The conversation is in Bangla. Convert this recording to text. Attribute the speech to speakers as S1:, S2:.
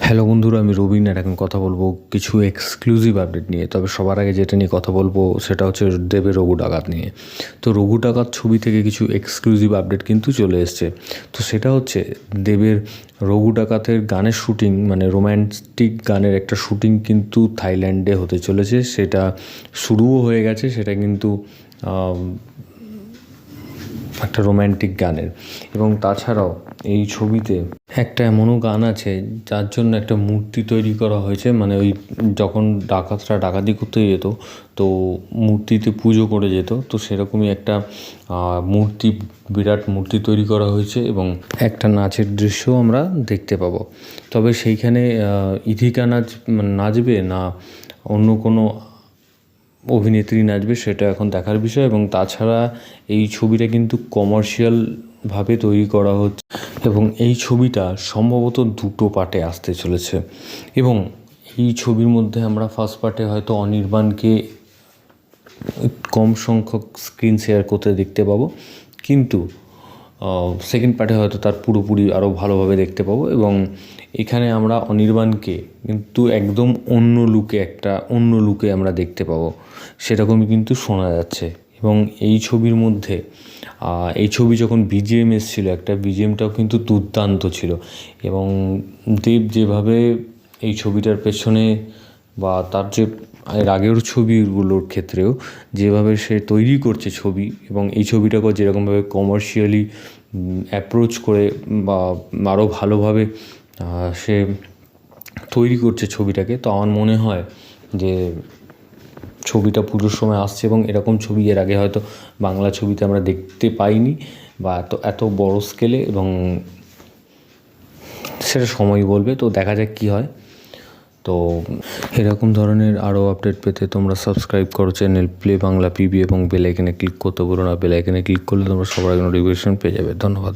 S1: হ্যালো বন্ধুরা, আমি রবিন। আর এখন কথা বলবো কিছু এক্সক্লুসিভ আপডেট নিয়ে। তবে সবার আগে যেটা নিয়ে কথা বলবো সেটা হচ্ছে দেবের রঘু ডাকাত নিয়ে। তো রঘু ডাকাত ছবি থেকে কিছু এক্সক্লুসিভ আপডেট কিন্তু চলে এসছে। তো সেটা হচ্ছে দেবের রঘু ডাকাতের গানের শ্যুটিং, মানে রোম্যান্টিক গানের একটা শ্যুটিং কিন্তু থাইল্যান্ডে হতে চলেছে। সেটা শুরুও হয়ে গেছে। সেটা কিন্তু একটা রোম্যান্টিক গানের, এবং তাছাড়াও এই ছবিতে একটা এমনও গান আছে যার জন্য একটা মূর্তি তৈরি করা হয়েছে। মানে ওই যখন ডাকাতরা ডাকাতি করতে যেত তো মূর্তিতে পুজো করে যেত, তো সেরকমই একটা মূর্তি, বিরাট মূর্তি তৈরি করা হয়েছে এবং একটা নাচের দৃশ্যও আমরা দেখতে পাবো। তবে সেইখানে ইথিকা নাচবে না অন্য কোনো অভিনেত্রী নাচবে সেটা এখন দেখার বিষয়। এবং তাছাড়া এই ছবিটা কিন্তু কমার্শিয়ালভাবে তৈরি করা হচ্ছে, এবং এই ছবিটা সম্ভবত দুটো পার্টে আসতে চলেছে। এবং এই ছবির মধ্যে আমরা ফার্স্ট পার্টে হয়তো অনির্বাণকে কম সংখ্যক স্ক্রিন শেয়ার করতে দেখতে পাবো, কিন্তু সেকেন্ড পার্টে হয়তো তার পুরোপুরি আরও ভালোভাবে দেখতে পাবো। এবং এখানে আমরা অনির্বাণকে কিন্তু একদম অন্য লুকে আমরা দেখতে পাবো, সেরকমই কিন্তু শোনা যাচ্ছে। এবং এই ছবির মধ্যে এই ছবি যখন বিজিএম এসেছিলো, একটা বিজিএমটাও কিন্তু দুর্দান্ত ছিল। এবং দেব যেভাবে এই ছবিটার পেছনে বা তার যে এর আগের ছবিগুলোর ক্ষেত্রেও যেভাবে সে তৈরি করছে ছবি, এবং এই ছবিটাকে যেরকমভাবে কমার্শিয়ালি অ্যাপ্রোচ করে বা আরও ভালোভাবে সে তৈরি করছে ছবিটাকে, তো আমার মনে হয় যে ছবিটা পুজোর সময় আসছে। এবং এরকম ছবি এর আগে হয়তো বাংলা ছবিতে আমরা দেখতে পাইনি, বা এত বড় স্কেলে। এবং সেটা সময় বলবে, তো দেখা যাক কী হয়। তো এরকম ধরনের আরও আপডেট পেতে তোমরা সাবস্ক্রাইব করো চ্যানেল প্লে বাংলা পিবি, এবং বেল আইকনে ক্লিক করতে বলো না। বেল আইকনে ক্লিক করলে তোমরা সবার আগে নোটিফিকেশন পেয়ে যাবে। ধন্যবাদ।